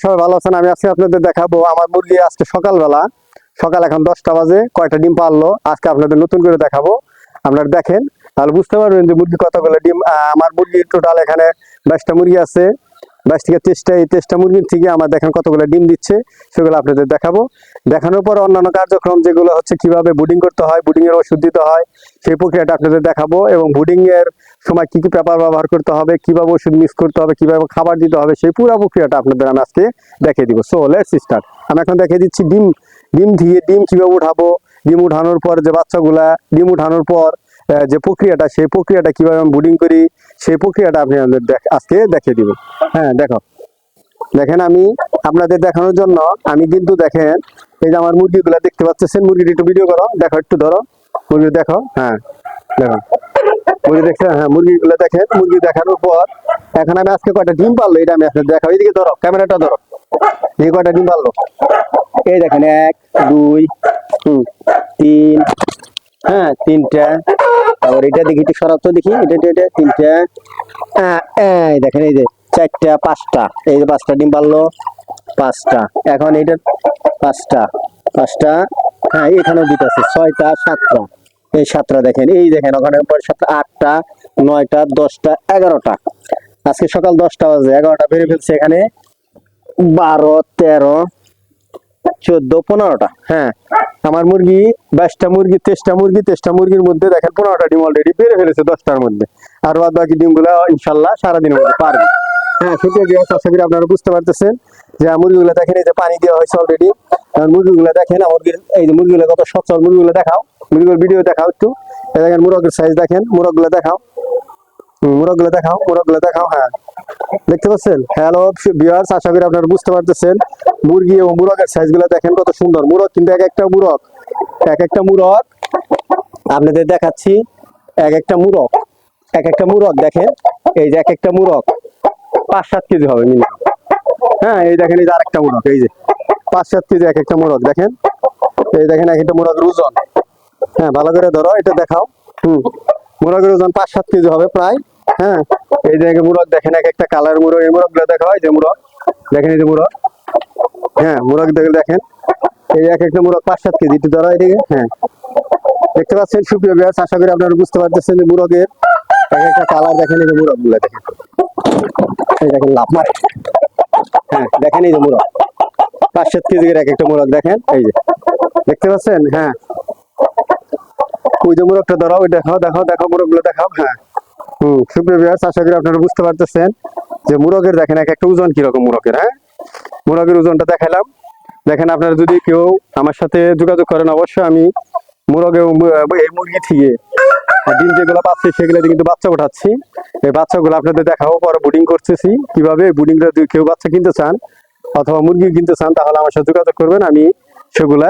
সবাই ভালো আছেন। আমি আজকে আপনাদের দেখাবো আমার মুরগি আজকে সকাল এখন 10টা বাজে কয়টা ডিম পারলো আজকে আপনাদের নতুন করে দেখাবো। আপনারা দেখেন তাহলে বুঝতে পারবেন যে মুরগি কতগুলো ডিম। আমার মুরগি টোটাল এখানে 22টা মুরগি আছে, 22 থেকে 23টা। এই 23টা মুরগির থেকে আমার দেখেন কতগুলো ডিম দিচ্ছে, সেগুলো আপনাদের দেখাবো। দেখানোর পর অন্যান্য কার্যক্রম যেগুলো হচ্ছে কিভাবে বুডিং করতে হয়, বুডিং এর ওষুধ দিতে হয়, সেই প্রক্রিয়াটা আপনাদের দেখাবো। এবং বুডিং এর সময় কি কি পেপার ব্যবহার করতে হবে, কিভাবে ওষুধ মিক্স করতে হবে, কিভাবে খাবার দিতে হবে, সেই পুরো প্রক্রিয়াটা আপনাদের আমি আজকে দেখিয়ে দিব। So let's start. আমি এখন দেখিয়ে দিচ্ছি ডিম দিয়ে ডিম কিভাবে উঠাবো, ডিম উঠানোর পর যে বাচ্চাগুলা, ডিম উঠানোর পর যে প্রক্রিয়াটা, সেই প্রক্রিয়াটা কিভাবে আমি বুডিং করি, সেই প্রক্রিয়াটা আপনি আজকে দেখিয়ে দিব। হ্যাঁ দেখেন আমি আপনাদের দেখানোর জন্য আমি কিন্তু দেখেন এই যে আমার মুরগিগুলা দেখতে পাচ্ছেন। মুরগিটি একটু ভিডিও করো, দেখো, একটু ধরো মুরগি দেখো। হ্যাঁ দেখো মুরগি দেখছেন। হ্যাঁ মুরগিগুলো দেখেন। মুরগি দেখানোর পর এখন আমি আজকে কয়টা ডিম পারলো এটা আমি আপনাদের দেখাবো। এইদিকে ধরো, ক্যামেরাটা ধরো, এই কয়টা ডিম পারলো এই দেখেন 1 2 3, হ্যাঁ 3টা। তারপর এটা দেখি, একটু সরাতো দেখি, এটা 3টা। এই দেখেন এই যে 4টা 5টা, এই যে 5টা ডিম পারলো, 5টা। এখন এটা 5টা, হ্যাঁ এখানে দুটো আছে, 6টা 7টা, এই 7টা দেখেন, এই দেখেন ওখানে 7টা 8টা 9টা 10টা 11টা। আজকে সকাল 10টা বাজে 11টা বেড়ে ফেলছে। এখানে 12 13 14 15টা। হ্যাঁ আমার মুরগি 22টা মুরগি, 23টা মুরগির মধ্যে দেখেন 15টা ডিম অলরেডি পেরে ফেলেছে 10টার মধ্যে। আর বাদ বাকি ডিমগুলো ইনশাল্লাহ সারাদিনের মধ্যে পারবে। হ্যাঁ সেটাই আশা করি আপনারা বুঝতে পারতেছেন যে মুরগিগুলো দেখেন এই যে পানি দেওয়া হয়েছে অলরেডি। মুরগিগুলো দেখেন আমাদের, এই যে মুরগিগুলো কত সচল, মুরগিগুলো দেখাও, মুরগিগুলোর ভিডিও দেখাও একটু। দেখেন মুরগের সাইজ দেখেন, মুরগগুলো দেখাও, মুরগগুলো দেখাও। হ্যাঁ দেখতে পাচ্ছেন। হ্যালো ভিউয়ার্স, আশা করি আপনারা বুঝতে পারতেছেন মুরগি এবং মুরগের সাইজ গুলো দেখেন কত সুন্দর। মুরগ কিন্তু এক একটা মুরগ আপনাদের দেখাচ্ছি। এক একটা মুরগ দেখেন, এই যে এক একটা মুরগ 5-7 কেজি হবে মিনিমাম। হ্যাঁ এই দেখেন, এই যে আরেকটা মুরগ, এই যে 5-7 কেজি এক একটা মুরগ দেখেন। এই দেখেন এক একটা মুরগের ওজন, হ্যাঁ ভালো করে ধরো, এটা দেখাও। মুরগের ওজন 5-7 কেজি হবে প্রায়। হ্যাঁ এই যে মুরগ দেখেন, এক একটা কালার মুরগ। এই মুরগ গুলো দেখা হয় যে মুরগ দেখেন, এই যে মুরগ, হ্যাঁ মুরগ দেখেন, এই এক একটা মুরগ 5-7 কেজি। একটু ধরো এদিকে। হ্যাঁ দেখতে পাচ্ছেন সুপ্রিয় ভিউয়ার্স, আশা করি আপনারা বুঝতে পারতেছেন যে মুরগের এক একটা কালার দেখেন। এই যে মুরগ গুলো দেখেন, এই দেখেন লাভ মারে। হ্যাঁ দেখেন এই যে মুরগ 5-7 কেজির এক একটা মুরগ দেখেন, এই যে দেখতে পাচ্ছেন। হ্যাঁ ওই যে মুরগটা ধরো, ওই দেখো মুরগ গুলো দেখাও। হ্যাঁ সুপ্রিয় ভিউয়ার্স, আশা করি আপনারা বুঝতে পারতেছেন যে মুরগের দেখেন এক একটা ওজন কিরকম মুরগের। হ্যাঁ মুরগের ওজনটা দেখালাম। দেখেন আপনারা যদি কেউ আমার সাথে যোগাযোগ করেন, অবশ্যই আমি এই মুরগি থেকে ডিম যেগুলো পাচ্ছি সেগুলো কিন্তু বাচ্চা উঠাচ্ছি। এই বাচ্চাগুলো আপনাদের দেখাবো, পরে বুডিং করতেছি কিভাবে। বুডিংটা যদি কেউ বাচ্চা কিনতে চান অথবা মুরগি কিনতে চান তাহলে আমার সাথে যোগাযোগ করবেন। আমি সেগুলা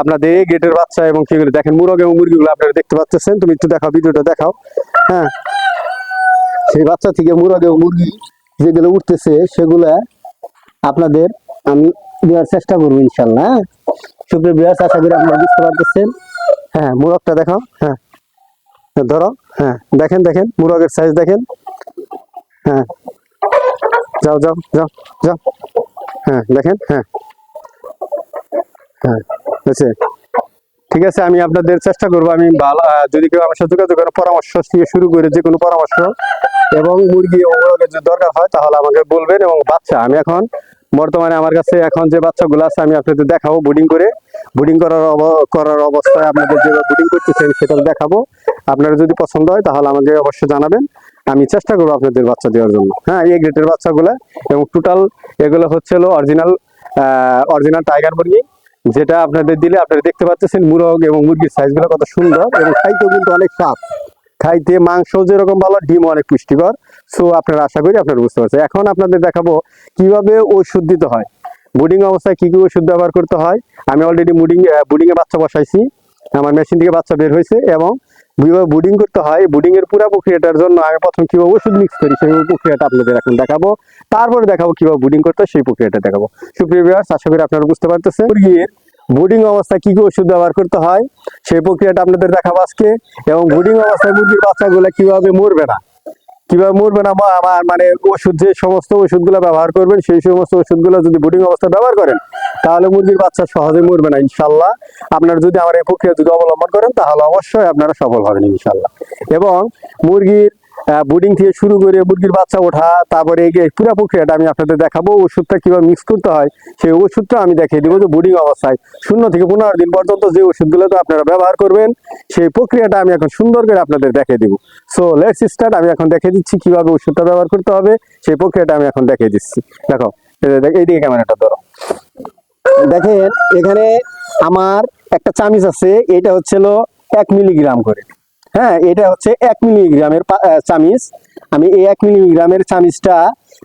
আপনাদের এই গেটের বাচ্চা এবং কিগুলো দেখেন মুরগ এবং মুরগিগুলো আপনারা দেখতে পাচ্ছেন। তুমি একটু দেখাও, ভিডিওটা দেখাও। হ্যাঁ সেই বাচ্চা থেকে মুরগ এবং মুরগি যেগুলো উঠতেছে সেগুলা আপনাদের আমি দেওয়ার চেষ্টা করবো ইনশাল্লাহ। সুপ্রিয় ভিউয়ার্স, আশা করি আপনারা বুঝতে পারতেছেন। হ্যাঁ মুরগটা দেখাও। হ্যাঁ ধরো। হ্যাঁ দেখেন মুরগের সাইজ দেখেন। হ্যাঁ যাও। হ্যাঁ দেখেন। হ্যাঁ ঠিক আছে, আমি আপনাদের চেষ্টা করবো। আমি যদি কেউ আমার সাথে যোগাযোগ করেন, পরামর্শ থেকে শুরু করে যে কোনো পরামর্শ এবং মুরগি ও মুরগের যদি দরকার হয় তাহলে আমাকে বলবেন। এবং বাচ্চা আমি এখন বর্তমানে আমার কাছে এখন যে বাচ্চাগুলো আছে আমি আপনাদের দেখাবো বুডিং করার অবস্থায় আপনাদের যে বুডিং করতেছেন সেটা দেখাবো। আপনারা যদি পছন্দ হয় তাহলে আমাকে অবশ্যই জানাবেন, আমি চেষ্টা করবো আপনাদের বাচ্চা দেওয়ার জন্য। হ্যাঁ এই গ্রেটের বাচ্চাগুলো এবং টোটাল এগুলো হচ্ছে অরিজিনাল টাইগার মুরগি, যেটা আপনাদের দিলে আপনারা দেখতে পাচ্ছেন মুরগ এবং মুরগির সাইজগুলো কত সুন্দর এবং খাইতেও কিন্তু অনেক স্বাদ। খাইতে মাংস যেরকম ভালো, ডিম অনেক পুষ্টিকর। সো আপনারা আশা করি আপনারা বুঝতে পারছেন। এখন আপনাদের দেখাবো কিভাবে ওষুধ দিতে হয়, বুডিং অবস্থায় কি কি ওষুধ ব্যবহার করতে হয়। আমি অলরেডি বুডিং এ বাচ্চা বসাইছি, আমার মেশিন থেকে বাচ্চা বের হয়েছে। এবং বুডিং করতে হয়, বুডিং এর পুরো প্রক্রিয়াটার জন্য আমি প্রথম কিভাবে ওষুধ মিক্স করি সেই প্রক্রিয়াটা আপনাদের এখন দেখাবো। তারপরে দেখাবো কিভাবে বুডিং করতে হয় সেই প্রক্রিয়াটা দেখাবো। সুপ্রিয় ভিউয়ার্স, আশা করি আপনারা বুঝতে পারতেছেন মুরগির বুডিং অবস্থায় কি কি ওষুধ ব্যবহার করতে হয় সেই প্রক্রিয়াটা আপনাদের দেখাবো আজকে। এবং বুডিং অবস্থায় মুরগির বাচ্চাগুলো কিভাবে মরবে না কিভাবে মরবে না আমার মানে ওষুধ, যে সমস্ত ওষুধগুলো ব্যবহার করবেন সেই সমস্ত ওষুধগুলো যদি ব্রুডিং অবস্থায় ব্যবহার করেন তাহলে মুরগির বাচ্চা সহজে মরবে না ইনশাল্লাহ। আপনারা যদি আমার এই প্রক্রিয়া যদি অবলম্বন করেন তাহলে অবশ্যই আপনারা সফল হবেন ইনশাল্লাহ। এবং মুরগির ব্রুডিং থেকে শুরু করে মুরগির বাচ্চা ওঠা, তারপরে এই পুরো প্রক্রিয়াটা আমি আপনাদের দেখাবো। ওষুধটা কিভাবে মিক্স করতে হয় সেই ওষুধটা আমি দেখিয়ে দেবো, যে ব্রুডিং অবস্থায় 0 থেকে 15 দিন পর্যন্ত যে ওষুধগুলো তো আপনারা ব্যবহার করবেন সেই প্রক্রিয়াটা আমি এখন সুন্দর করে আপনাদের দেখিয়ে দিব। So let's start. আমি এখন দেখিয়ে দিচ্ছি কিভাবে ওষুধটা ব্যবহার করতে হবে, সেই প্রক্রিয়াটা আমি এখন দেখিয়ে দিচ্ছি। দেখো, এইদিকে ক্যামেরাটা ধরো। দেখেন এখানে আমার একটা চামিচ আছে, এটা হচ্ছিল 1 মিলিগ্রাম করে। হ্যাঁ, এটা হচ্ছে 1 মিলিগ্রামের চামিচ। আমি এই 1 মিলিগ্রামের চামিচটা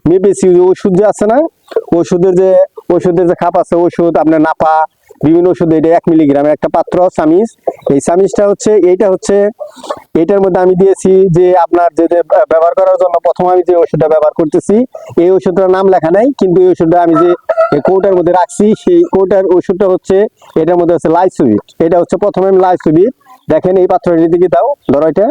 মেপেছি। ওষুধ যে আছে না, ওষুধের যে খাপ আছে, ওষুধ আপনার নাপা বিভিন্ন ওষুধ, এটা 1 মিলিগ্রামের একটা পাত্র চামিচ। এই চামিচটা হচ্ছে, এইটা হচ্ছে, এটার মধ্যে আমি দিয়েছি যে আপনার যে ব্যবহার করার জন্য প্রথম আমি যে ওষুধটা ব্যবহার করতেছি, এই ওষুধটার নাম লেখা নাই, কিন্তু এই ওষুধটা আমি যে কৌটার মধ্যে রাখছি সেই কৌটার ওষুধটা হচ্ছে, এটার মধ্যে হচ্ছে লাইসোভিট। এটা হচ্ছে প্রথমে আমি লাইসোভিট, দেখেন এই পাত্রটা দিকে দাও, ধরো এটা,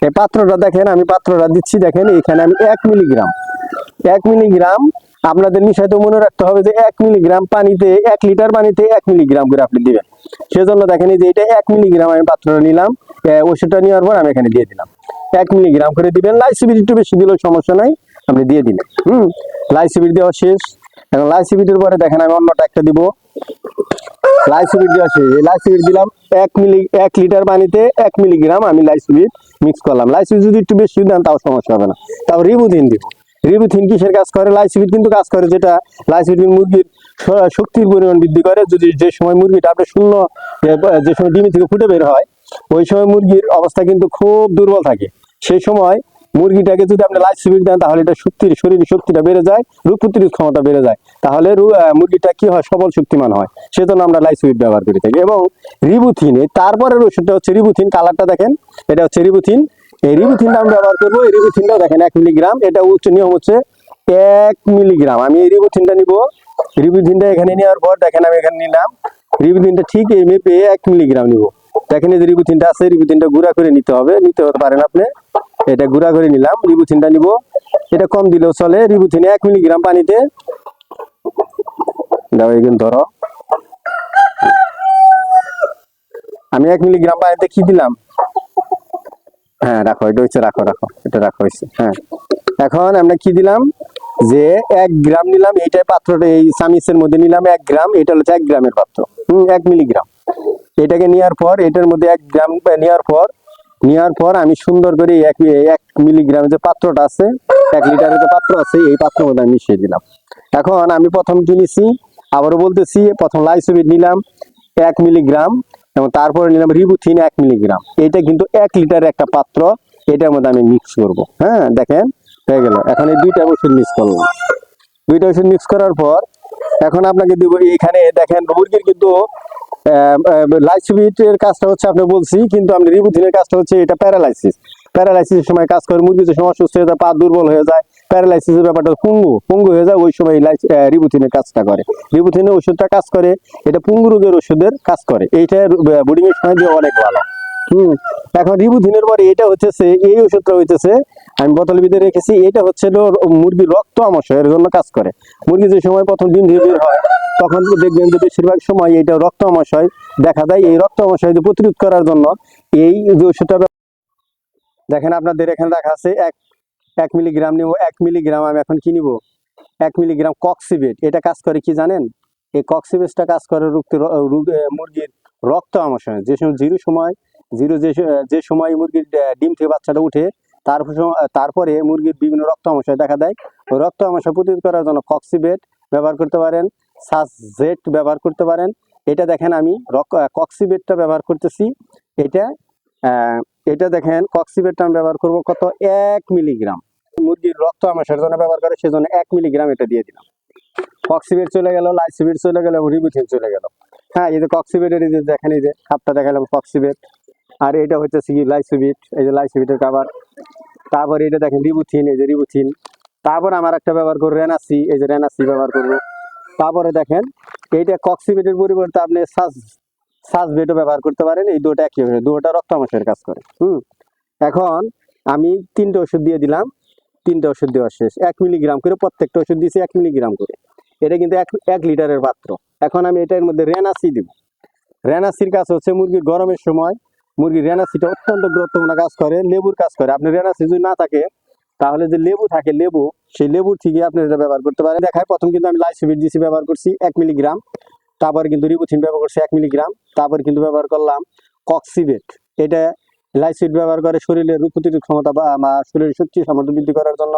এই পাত্রটা দেখেন, আমি পাত্রটা দিচ্ছি, দেখেন এখানে আমি 1 মিলিগ্রাম আপনাদের নিশ্চয়ই মনে রাখতে হবে যে 1 মিলিগ্রাম পানিতে, 1 লিটার পানিতে 1 মিলিগ্রাম করে আপনি দিবেন। সেজন্য দেখেন এই যে এটা 1 মিলিগ্রাম আমি পাত্রটা নিলাম, ওষুধটা নেওয়ার পর আমি এখানে দিয়ে দিলাম। 1 মিলিগ্রাম করে দিবেন। লাইসোভিট একটু বেশি দিলেও সমস্যা নাই, আপনি দিয়ে দিলেন। লাইসোভিট দেওয়া শেষ। এখন লাইসোভিটের পরে দেখেন আমি অন্যটা একটা দিব। লাইসোভিট দেওয়া শেষ। এই লাইসোভিট দিলাম 1 লিটার পানিতে 1 মিলিগ্রাম আমি লাইসোভিট মিক্স করলাম। লাইসোভিট যদি একটু বেশি দেন তাও সমস্যা হবে না। তাও রিবুথিন দিব। রিবুথিন কিসের কাজ করে? লাইসোভিট কিন্তু কাজ করে যেটা, লাইসোভিট মুরগির শক্তির পরিমাণ বৃদ্ধি করে। যদি যে সময় মুরগিটা আপনার যে সময় ডিম থেকে ফুটে বের হয়, ওই সময় মুরগির অবস্থা কিন্তু খুব দুর্বল থাকে। সেই সময় মুরগিটাকে যদি আপনি লাইসোভিট দেন তাহলে এটা শরীরের শক্তিটা বেড়ে যায়, রোগ প্রতিরোধ ক্ষমতা বেড়ে যায়, তাহলে মুরগিটা কি হয়, সবল শক্তিমান হয়। সেজন্য আমরা লাইসোভিট ব্যবহার করে থাকি। এবং রিবুথিন, তারপরের ওষুধটা হচ্ছে রিবুথিন। কালারটা দেখেন, এটা হচ্ছে রিবুথিন। এই রিবুথিনটা আমরা ব্যবহার করবো। এই রিবুথিনটাও দেখেন 1 মিলিগ্রাম, এটা উচ্চ নিয়ম হচ্ছে 1 মিলিগ্রাম। আমি এই রিবুথিনটা নিব। রিবুথিনটা এখানে নেওয়ার পর দেখেন আমি এখানে নিলাম। রিবুথিনটা ঠিক এই মেপে 1 মিলিগ্রাম নিব। দেখেন এই যে রিবুথিনটা আছে, রিবুথিনটা গুঁড়া করে নিতে হবে, নিতে পারেন আপনি। এটা গুঁড়া করে নিলাম, রিবুথিনটা নিব। এটা কম দিলেও চলে। রিবুথিন 1 মিলিগ্রাম পানিতে দাও, এখানে ধরো, আমি 1 মিলিগ্রাম পানিতে কি দিলাম, হ্যাঁ রাখো, এটা হচ্ছে, রাখো এটা রাখো হয়েছে। হ্যাঁ, এখন আমরা কি দিলাম, যে 1 গ্রাম নিলাম, এইটাই পাত্রটা এই চামিচের মধ্যে নিলাম 1 গ্রাম। এটা হচ্ছে 1 গ্রামের পাত্র, 1 মিলিগ্রাম। এটাকে নেওয়ার পর, এটার মধ্যে 1 গ্রাম নেওয়ার পর আমি সুন্দর করে 1 মিলিগ্রামের যে পাত্রটা আছে, 1 লিটারের যে পাত্র আছে, এই পাত্রের মধ্যে আমি মিশিয়ে দিলাম। এখন আমি প্রথম কি নিছি, আবারও বলতেছি, প্রথম লাইসোভিট নিলাম 1 মিলিগ্রাম, এবং তারপরে নিলাম রিবুথিন 1 মিলিগ্রাম। এটা কিন্তু 1 লিটারের একটা পাত্র, এটার মধ্যে আমি মিক্স করব। হ্যাঁ, দেখেন হয়ে গেল। এখন এই দুইটা ওষুধ মিক্স করলাম। দুইটা ওষুধ মিক্স করার পর এখন আপনাকে দিব, এখানে দেখেন মুরগির কিন্তু লাইসোভিটের কাজটা হচ্ছে আপনি বলছি, কিন্তু আপনি রিবুথিনের কাজটা হচ্ছে, এটা প্যারালাইসিসের সময় কাজ করে। মুরগি যে সময় অসুস্থ হয়ে যায়, পা দুর্বল হয়ে যায়, প্যারালাইসিসের ব্যাপারটা পঙ্গু হয়ে যায়, ওই সময় রিবুথিনের কাজটা করে। রিবুথিনের ওষুধটা কাজ করে, এটা পঙ্গু রোগের ওষুধের কাজ করে। এইটা ব্রিডিং এর সময় দিয়ে অনেক ভালো। এখন রিবুথিনের পরে এটা হচ্ছে, এই ওষুধটা হইতেছে, আমি বোতলের ভিতরে রেখেছি। এটা হচ্ছে মুরগির রক্ত আমাশয়ের জন্য কাজ করে। মুরগি যে সময় প্রথম ডিম দিয়ে বের হয়, তখন দেখবেন যে বেশিরভাগ সময় এটা রক্ত আমাশয় দেখা দেয়। এই রক্ত আমাশয় প্রতিরোধ করার জন্য এই যে ওষুধটা দেখেন আপনাদের এখানে রাখা আছে, 1 মিলিগ্রাম নিব। 1 মিলিগ্রাম আমি এখন কি নিব, 1 মিলিগ্রাম কক্সিবেট। এটা কাজ করে কি জানেন, এই কক্সিবেটটা কাজ করে মুরগির রক্ত আমাশয়। যে সময় যে সময় মুরগির ডিম থেকে বাচ্চাটা উঠে, তারপরে মুরগির বিভিন্ন রক্ত আমাশয় দেখা দেয়। ওই রক্ত আমাশয় প্রতিরোধ করার জন্য কক্সিবেট ব্যবহার করতে পারেন, সাসজেট ব্যবহার করতে পারেন। এটা দেখেন আমি কক্সিবেটটা ব্যবহার করতেছি। এটা দেখেন কক্সিবেটটা আমি ব্যবহার করবো কত, 1 মিলিগ্রাম। মুরগির রক্ত আমাশয়ের জন্য ব্যবহার করে, সেজন্য 1 মিলিগ্রাম এটা দিয়ে দিলাম। কক্সিবেট চলে গেল, লাইসোভিট চলে গেল, রিবুথিন চলে গেল। হ্যাঁ, এই যে কক্সিবেটের এই যে দেখেন, এই যে খাপটা দেখালাম কক্সিবেট, আর এটা হচ্ছে লাইসোভিট, এই যে লাইসোভিটের কাভার। তারপরে এটা দেখেন রিবুথিন, এই যে রিবুথিন। তারপর আমার একটা ব্যবহার করবো রেনাসি, এই যে রেনাসি ব্যবহার করবো। তারপরে দেখেন এইটা কক্সিবেটের পরিবর্তে আপনি সাসবেটও ব্যবহার করতে পারেন। এই দুটো একই, দুটো রক্ত আমাশয়ের কাজ করে। এখন আমি 3টে ওষুধ দিয়ে দিলাম। তিনটা ওষুধ দেওয়া শেষ। 1 মিলিগ্রাম করে প্রত্যেকটা ওষুধ দিয়েছি 1 মিলিগ্রাম করে। এটা কিন্তু 1 লিটারের পাত্র। এখন আমি এটার মধ্যে রেনাসি দিব। রেনাসির কাজ হচ্ছে মুরগির গরমের সময় মুরগির রেনাসিটা অত্যন্ত গুরুত্বপূর্ণ কাজ করে, লেবুর কাজ করে। আপনি রেনাসি যদি না থাকে তাহলে যে লেবু থাকে, লেবু, সেই লেবুর থেকে আপনি এটা ব্যবহার করতে পারেন। দেখায় প্রথম কিন্তু আমি লাইসোবিট দিছি, ব্যবহার করছি 1 মিলিগ্রাম। তারপরে কিন্তু রিবুথিন ব্যবহার করছি 1 মিলিগ্রাম। তারপর কিন্তু ব্যবহার করলাম কক্সিবেট। এটা লাইসোবিট ব্যবহার করে শরীরের রোগ প্রতিরোধ ক্ষমতা বা শরীরের শক্তি সামর্থ্য বৃদ্ধি করার জন্য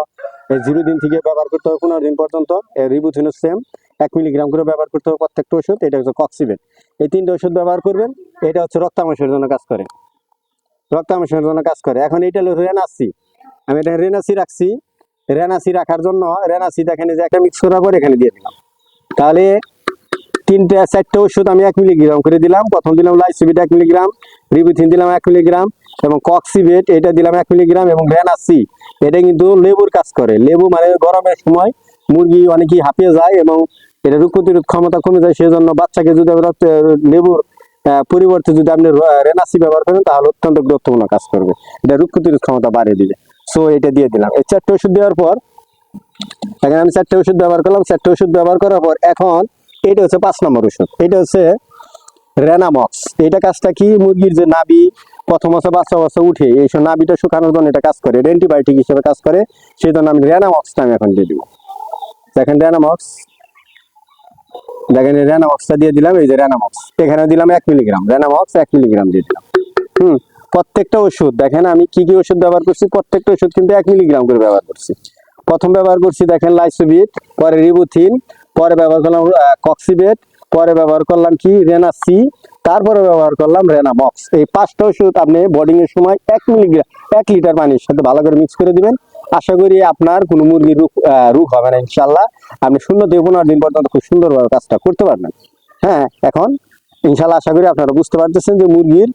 0 দিন থেকে ব্যবহার করতে হবে 15 দিন পর্যন্ত। রিবুথিনও সেম 1 মিলিগ্রাম করে ব্যবহার করতে হবে প্রত্যেকটা ওষুধ। এটা হচ্ছে কক্সিবেট। এই 3টে ওষুধ ব্যবহার করবেন। এটা হচ্ছে রক্তাংশের জন্য কাজ করে, রক্তাংশের জন্য কাজ করে। এখন এটা হলো রেনাসি, আমি এটা রেনাসি রাখছি। রেনাসি রাখার জন্য রেনাসি দেখেন যে একটা মিক্স করার পর এখানে দিয়ে দিলাম। তাহলে 4টে ওষুধ আমি 1 মিলিগ্রাম করে দিলাম। প্রথম দিলাম লাইসোবিট 1 মিলিগ্রাম, রিবুথিন দিলাম 1 মিলিগ্রাম, এবং কক্সিবেট এটা দিলাম 1 মিলিগ্রাম, এবং রেনাসি এটা কিন্তু লেবুর কাজ করে। লেবু মানে গরমের সময় মুরগি অনেকেই হাঁপিয়ে যায় এবং এটা রোগ প্রতিরোধ ক্ষমতা কমে যায়। সেই জন্য বাচ্চাকে যদি আমরা লেবুর পরিবর্তে যদি আপনি রেনাসি ব্যবহার করেন তাহলে অত্যন্ত গুরুত্বপূর্ণ কাজ করবে। এটা রোগ প্রতিরোধ ক্ষমতা বাড়িয়ে দিবে। সো এটা দিয়ে দিলাম। এই 4টে ওষুধ দেওয়ার পর এখানে আমি 4টে ওষুধ ব্যবহার করলাম। 4টে ওষুধ ব্যবহার করার পর এখন এটা হচ্ছে 5 নম্বর ওষুধ। এটা হচ্ছে রেনামক্স। এটা কাজটা কি, মুরগির যে নাভি প্রথম বছর বাচ্চা বছর উঠে এই সব নাভিটা শুকানোর জন্য এটা কাজ করে, অ্যান্টিবায়োটিক হিসেবে কাজ করে। সেই জন্য আমি রেনামক্সটা আমি এখন দিয়ে দিব। দেখেন রেনামক্স, দেখেন রেনামক্সটা দিয়ে দিলাম। এই যে রেনামক্স এখানে দিলাম 1 মিলিগ্রাম, রেনামক্স 1 মিলিগ্রাম দিয়ে দিলাম। প্রত্যেকটা ওষুধ দেখেন আমি কি কি ওষুধ ব্যবহার করছি। প্রত্যেকটা ওষুধ কিন্তু 1 মিলিগ্রাম করে ব্যবহার করছি। প্রথম ব্যবহার করছি দেখেন লাইসোবিট, পরে রিবুথিন, পরে ব্যবহার করলাম কক্সিবেট, পরে ব্যবহার করলাম কি রেনাসি, তারপরে ব্যবহার করলাম রেনামক্স। এই 5টা ওষুধ আপনি বোর্ডিং এর সময় 1 মিলিগ্রাম 1 লিটার পানির সাথে ভালো করে মিক্স করে দিবেন। আশা করি আপনার কোনো মুরগির রোগ হবে না ইনশাল্লাহ। আপনি 0 থেকে 15 দিন পর্যন্ত খুব সুন্দরভাবে কাজটা করতে পারবেন। হ্যাঁ, এখন ইনশাল্লাহ আশা করি আপনারা বুঝতে পারতেছেন যে মুরগির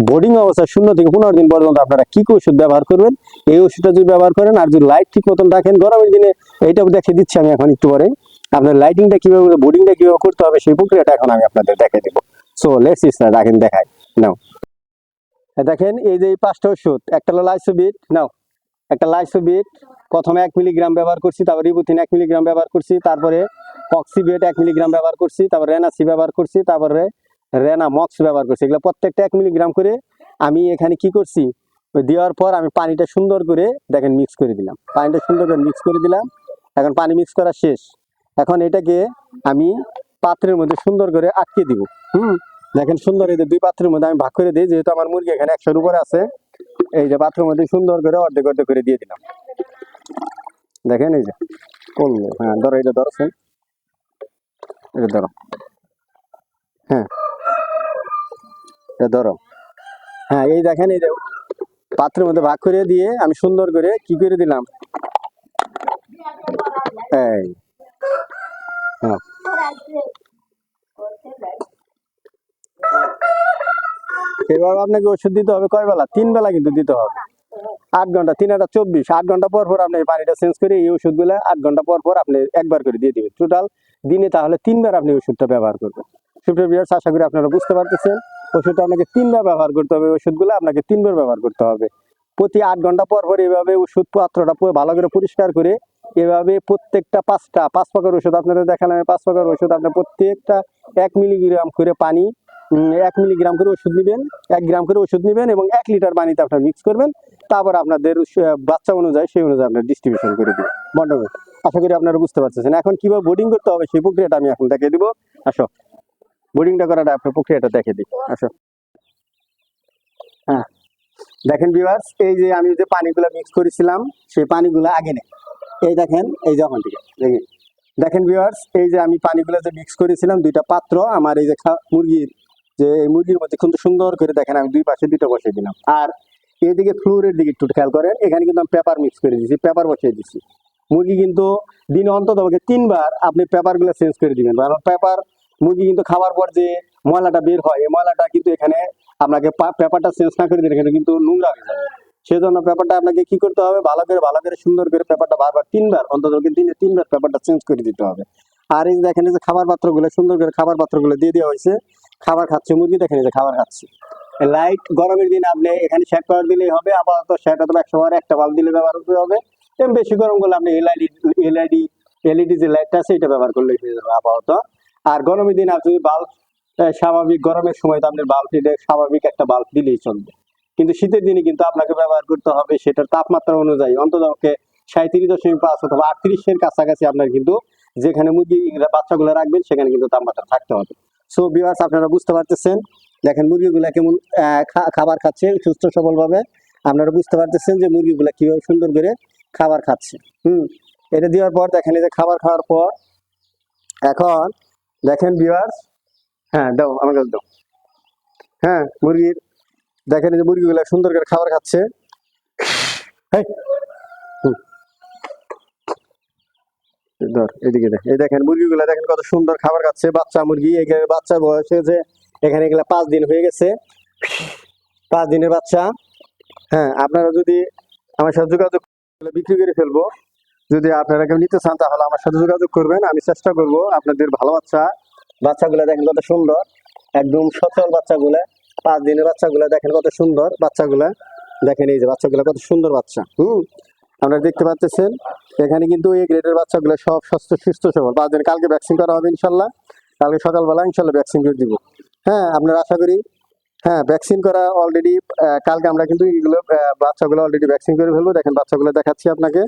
বোর্ডিং অবস্থায় 0 থেকে 15 দিন পর্যন্ত আপনারা কি কি ওষুধ ব্যবহার করবেন। এই ওষুধটা যদি ব্যবহার করেন আর যদি লাইট ঠিক মতন রাখেন, গরমের দিনে এইটা দেখে দিচ্ছি আমি এখন একটু পরে। আপনার লাইটিংটা কিভাবে, বোর্ডিংটা কিভাবে করতে হবে সেই প্রক্রিয়াটা এখন আমি আপনাদের দেখাই দেবো। So let's start. দেখেন দেখাই নাও। দেখেন এই যে 5টা ওষুধ, একটা হলো লাইসোবিট, নাও একটা লাইসোবিট প্রথমে 1 মিলিগ্রাম ব্যবহার করছি, তারপর রিবুথিন 1 মিলিগ্রাম ব্যবহার করছি, তারপরে কক্সিবেট 1 মিলিগ্রাম ব্যবহার করছি, তারপর রেনাসি ব্যবহার করছি, তারপরে রেনামক্স ব্যবহার করছি। এগুলো প্রত্যেকটা 1 মিলিগ্রাম করে আমি এখানে কি করছি, দেওয়ার পর আমি পানিটা সুন্দর করে দেখেন মিক্স করে দিলাম। পানিটা সুন্দর করে মিক্স করে দিলাম। এখন পানি মিক্স করা শেষ। এখন এটাকে আমি পাত্রের মধ্যে সুন্দর করে আটকে দিব। দেখেন সুন্দর, এই যে 2 পাত্রের মধ্যে আমি ভাগ করে দিই, যেহেতু আমার মুরগি এখানে 100-এর উপরে আছে। এই যে পাত্রের মধ্যে সুন্দর করে অর্ধেক অর্ধেক করে দিয়ে দিলাম। দেখেন এই যে করলো। হ্যাঁ ধরো, এটা ধরছেন, এটা ধরো, হ্যাঁ এটা ধরো। হ্যাঁ এই দেখেন এই যে পাত্রের মধ্যে ভাগ করে দিয়ে আমি সুন্দর করে কি করে দিলাম, এই হ্যাঁ এবার আপনাকে ওষুধ দিতে হবে কয় বেলা, 3 বেলা কিন্তু দিতে হবে। 8 ঘন্টা, 3 8 24, 8 ঘন্টা পর পর আপনি পানিটা চেঞ্জ করে এই ওষুধগুলো 8 ঘন্টা পর পর আপনি একবার করে দিয়ে দিবেন টোটাল দিনে। তাহলে 3 বার আপনি ওষুধটা ব্যবহার করবেন। সুপ্রিয় ভিউয়ার্স, আশা করি আপনারা বুঝতে পারতেছেন। ওষুধটা আপনাকে 3 বার ব্যবহার করতে হবে। ওষুধগুলো আপনাকে 3 বার ব্যবহার করতে হবে। প্রতি 8 ঘন্টা পর পর এইভাবে ওষুধ পাত্রটা ভালো করে পরিষ্কার করে এভাবে প্রত্যেকটা 5 প্রকার ওষুধ আপনাদের দেখালাম। 5 প্রকার ওষুধ আপনার প্রত্যেকটা 1 মিলিগ্রাম করে পানি, 1 মিলিগ্রাম করে ওষুধ নেবেন, 1 গ্রাম করে ওষুধ নেবেন এবং 1 লিটার পানিতে আপনার মিক্স করবেন। তারপর আপনাদের বাচ্চা অনুযায়ী সেই অনুযায়ী আপনার ডিস্ট্রিবিউশন করে দিবেন, বন্টন। আশা করি আপনারা বুঝতে পারছেন। এখন কিভাবে বোর্ডিং করতে হবে সেই প্রক্রিয়াটা আমি এখন দেখিয়ে দিব। আসো, বোর্ডিংটা করাটা আপনার প্রক্রিয়াটা দেখে দিই। আসো। হ্যাঁ দেখেন ভিউয়ার্স, এই যে আমি যে পানিগুলো মিক্স করেছিলাম সেই পানিগুলো আগে নেই। এই দেখেন, এই যখন থেকে দেখেন, দেখেন ভিউয়ার্স, এই যে আমি পানিগুলো যে মিক্স করেছিলাম 2টা পাত্র আমার এই যে মুরগির, যে এই মুরগির মধ্যে কিন্তু সুন্দর করে দেখেন আমি 2 পাশে 2টা বসিয়ে দিলাম। আর এইদিকে ফ্লোরের দিকে একটু খেয়াল করেন, এখানে কিন্তু আমি পেপার মিক্স করে দিয়েছি, পেপার বসিয়ে দিচ্ছি। মুরগি কিন্তু দিনে অন্তত 3 বার আপনি পেপারগুলো চেঞ্জ করে দিবেন, কারণ পেপার মুরগি কিন্তু খাওয়ার পর যে ময়লাটা বের হয় এই ময়লাটা কিন্তু এখানে আপনাকে পেপারটা চেঞ্জ না করে দিলে এখানে কিন্তু নোংরা হয়ে যাবে। সেজন্য পেপারটা আপনাকে কি করতে হবে, ভালো করে সুন্দর করে পেপারটা বারবার 3 বার অন্তত দিনে 3 বার পেপারটা চেঞ্জ করে দিতে হবে। আর এই দেখেন যে খাবার পাত্রগুলো সুন্দর করে খাবার পাত্রগুলো দিয়ে দেওয়া হয়েছে। খাবার খাচ্ছে মুরগি, দেখেন এই যে খাবার খাচ্ছে। লাইট গরমের দিনে আপনি এখানে শ্যাট পাওয়ার দিলেই হবে, আপাতত শ্যাট অথবা 100 ওয়াট একটা বাল্ব দিলে ব্যবহার করতে হবে। বেশি গরম করলে আপনি এলইডি যে লাইটটা আছে এটা ব্যবহার করলে হয়ে যাবে আপাতত। আর গরমের দিন আপনি বাল্ব স্বাভাবিক, গরমের সময় তো আপনি বাল্ব দিলে স্বাভাবিক একটা বাল্ব দিলেই চলবে, কিন্তু শীতের দিনে কিন্তু আপনাকে ব্যবহার করতে হবে সেটার তাপমাত্রা অনুযায়ী অন্তত 37.5 অথবা 38-এর কাছাকাছি আপনার কিন্তু যেখানে মুরগি বাচ্চাগুলো রাখবেন সেখানে কিন্তু তাপমাত্রা থাকতে হবে। সো ভিউয়ার্স, আপনারা বুঝতে পারতেছেন, দেখেন মুরগিগুলা কেমন খাবার খাচ্ছে সুস্থ সবল ভাবে। আপনারা বুঝতে পারতেছেন যে মুরগিগুলা কিভাবে সুন্দর করে খাবার খাচ্ছে। এটা দেওয়ার পর দেখেন এই যে খাবার খাওয়ার পর এখন দেখেন ভিউয়ার্স, হ্যাঁ দাও আমার কাছে দাও। হ্যাঁ, মুরগির দেখেন এই যে মুরগিগুলা সুন্দর করে খাবার খাচ্ছে। এই, হুম, ধর এদিকে দেখ, এই দেখেন মুরগিগুলা দেখেন কত সুন্দর খাবার খাচ্ছে। বাচ্চা মুরগি, এখানে বাচ্চার বয়স হয়েছে এখানে এগুলা 5 দিন হয়ে গেছে, 5 দিনের বাচ্চা। হ্যাঁ, আপনারা যদি আমার সাথে যোগাযোগ করলে বিক্রি করে ফেলবো। যদি আপনারা কেউ নিতে চান তাহলে আমার সাথে যোগাযোগ করবেন, আমি চেষ্টা করব আপনাদের ভালো বাচ্চাগুলা দেখেন কত সুন্দর, একদম সচল বাচ্চাগুলা, 5 দিনের বাচ্চাগুলা দেখেন কত সুন্দর বাচ্চাগুলা। দেখেন এই যে বাচ্চাগুলা কত সুন্দর বাচ্চা। আপনারা দেখতে পাচ্ছেন এখানে কিন্তু এই গ্রেডের বাচ্চাগুলো সব সুস্থ সবল। 5 দিন কালকে ভ্যাকসিন করা হবে ইনশাল্লাহ, কালকে সকালবেলা ইনশাল্লাহ ভ্যাকসিন করে দিব। হ্যাঁ, আপনারা আশা করি, হ্যাঁ ভ্যাকসিন করা অলরেডি, কালকে আমরা কিন্তু এইগুলো বাচ্চাগুলো অলরেডি ভ্যাকসিন করে ফেলবো। দেখেন বাচ্চাগুলো দেখাচ্ছি আপনাকে,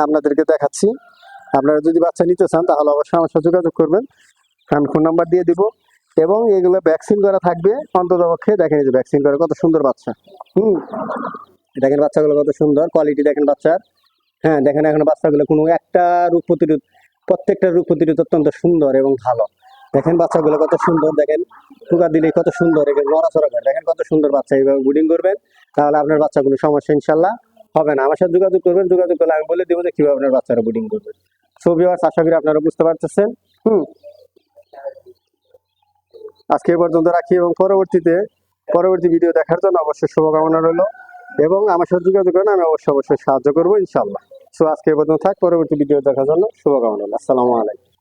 আপনাদেরকে দেখাচ্ছি। আপনারা যদি বাচ্চা নিতে চান তাহলে অবশ্যই আমার সাথে যোগাযোগ করবেন, আমি ফোন নাম্বার দিয়ে দিব। এবং এগুলো ভ্যাকসিন করা থাকবে অন্তত পক্ষে। দেখেন এই যে ভ্যাকসিন করা কত সুন্দর বাচ্চা। দেখেন বাচ্চাগুলো কত সুন্দর কোয়ালিটি, দেখেন বাচ্চার। হ্যাঁ, দেখেন এখন বাচ্চাগুলো কোনো একটা রোগ প্রতিরোধ, প্রত্যেকটা রোগ প্রতিরোধ অত্যন্ত সুন্দর এবং ভালো। দেখেন বাচ্চাগুলো কত সুন্দর, দেখেন টুকা দিলে কত সুন্দর, এখানে নড়াচড়া করে, দেখেন কত সুন্দর বাচ্চা। এইভাবে ব্রিডিং করবেন তাহলে আপনার বাচ্চা কোনো সমস্যা ইনশাল্লাহ হবে না। আমার সাথে যোগাযোগ করবেন, যোগাযোগ করলে আমি বলে দেবো যে কিভাবে আপনার বাচ্চারা ব্রিডিং করবেন। সো ভিউয়ার্স, আশা করি আপনারা বুঝতে পারতেছেন। আজকে এ পর্যন্ত রাখি, এবং পরবর্তী ভিডিও দেখার জন্য অবশ্যই শুভকামনা রইল, এবং আমার সাথে যোগাযোগ করেন, আমি অবশ্যই সাহায্য করবো ইনশাল্লাহ। সো আজকে এ পর্যন্ত থাক, পরবর্তী ভিডিও দেখার জন্য শুভকামনা রইল। আসসালামু আলাইকুম।